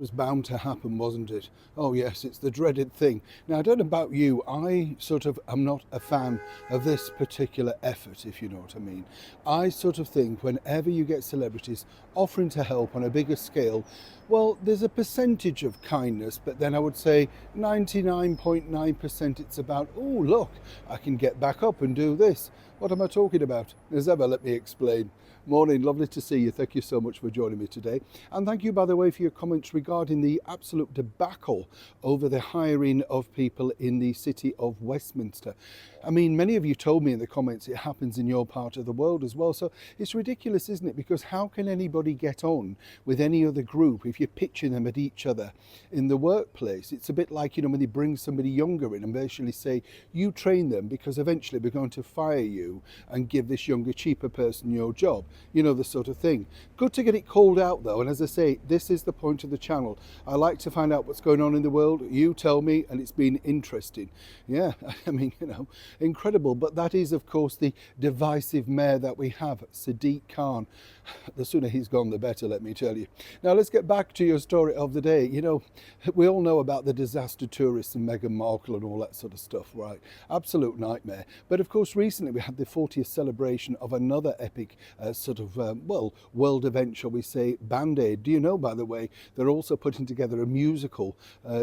Was bound to happen, wasn't it? Oh yes, it's the dreaded thing. Now, I don't know about you, I sort of am not a fan of this particular effort, if you know what I mean. I sort of think whenever you get celebrities offering to help on a bigger scale, well, there's a percentage of kindness, but then I would say 99.9% it's about, oh, look, I can get back up and do this. What am I talking about? As ever, let me explain. Morning, lovely to see you. Thank you so much for joining me today. And thank you, by the way, for your comments regarding the absolute debacle over the hiring of people in the city of Westminster. I mean, many of you told me in the comments it happens in your part of the world as well. So it's ridiculous, isn't it? Because how can anybody get on with any other group if you're pitching them at each other in the workplace? It's a bit like, you know, when they bring somebody younger in and basically say, you train them because eventually we're going to fire you and give this younger, cheaper person your job. You know, the sort of thing. Good to get it called out though, and as I say, this is the point of the channel. I like to find out what's going on in the world. You tell me, and it's been interesting. Yeah, I mean, you know, incredible. But that is, of course, the divisive mayor that we have, Sadiq Khan. The sooner he's gone, the better, let me tell you. Now, let's get back to your story of the day. You know, we all know about the disaster tourists and Meghan Markle and all that sort of stuff, right? Absolute nightmare. But of course, recently we had the 40th celebration of another epic sort of, well, world event, shall we say, Band Aid. Do you know, by the way, they're also putting together a musical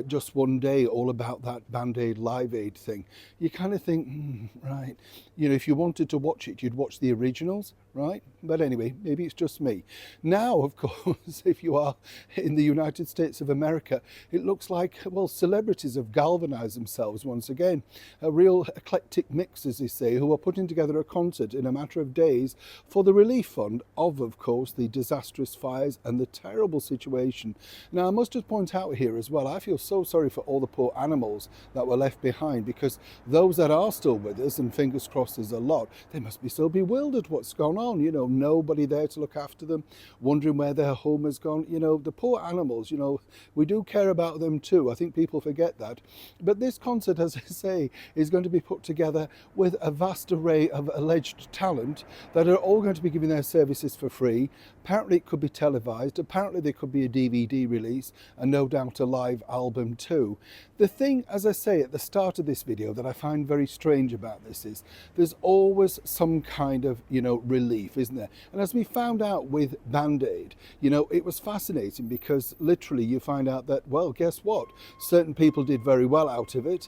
just one day all about that Band Aid Live Aid thing. You kind of think, right, you know, if you wanted to watch it, you'd watch the originals, right? But anyway, maybe it's just me. Now, of course, if you are in the United States of America, it looks like, well, celebrities have galvanized themselves once again. A real eclectic mix, as they say, who are putting together a concert in a matter of days for the relief fund of course, the disastrous fires and the terrible situation. Now, I must just point out here as well, I feel so sorry for all the poor animals that were left behind, because those that are still with us, and fingers crossed there's a lot, they must be so bewildered what's gone on, you know, nobody there to look after them, wondering where their home has gone. You know, the poor animals, you know, we do care about them too. I think people forget that. But this concert, as I say, is going to be put together with a vast array of alleged talent that are all going to be giving their services for free. Apparently it could be televised, apparently there could be a DVD release, and no doubt a live album too. The thing, as I say at the start of this video, that I find very strange about this is there's always some kind of, you know, relief, isn't there? And as we found out with Band Aid, you know, it was fascinating because literally you find out that, well, guess what? Certain people did very well out of it,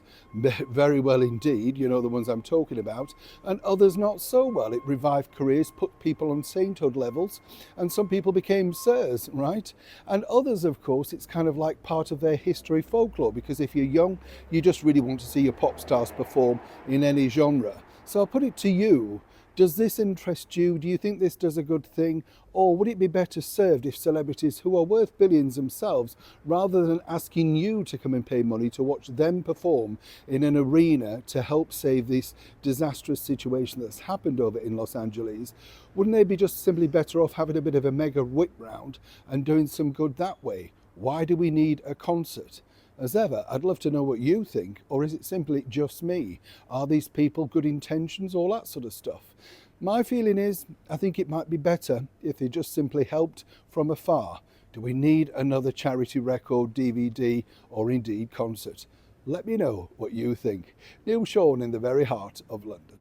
very well indeed, you know, the ones I'm talking about, and others not so well. It revived careers, put people on sainthood levels, and some people became sirs, right? And others, of course, it's kind of like part of their history folklore, because if you're young, you just really want to see your pop stars perform in any genre. So I'll put it to you, does this interest you? Do you think this does a good thing? Or would it be better served if celebrities who are worth billions themselves, rather than asking you to come and pay money to watch them perform in an arena to help save this disastrous situation that's happened over in Los Angeles, wouldn't they be just simply better off having a bit of a mega whip round and doing some good that way? Why do we need a concert? As ever, I'd love to know what you think, or is it simply just me? Are these people good intentions, all that sort of stuff? My feeling is, I think it might be better if they just simply helped from afar. Do we need another charity record, DVD, or indeed concert? Let me know what you think. Neil Sean in the very heart of London.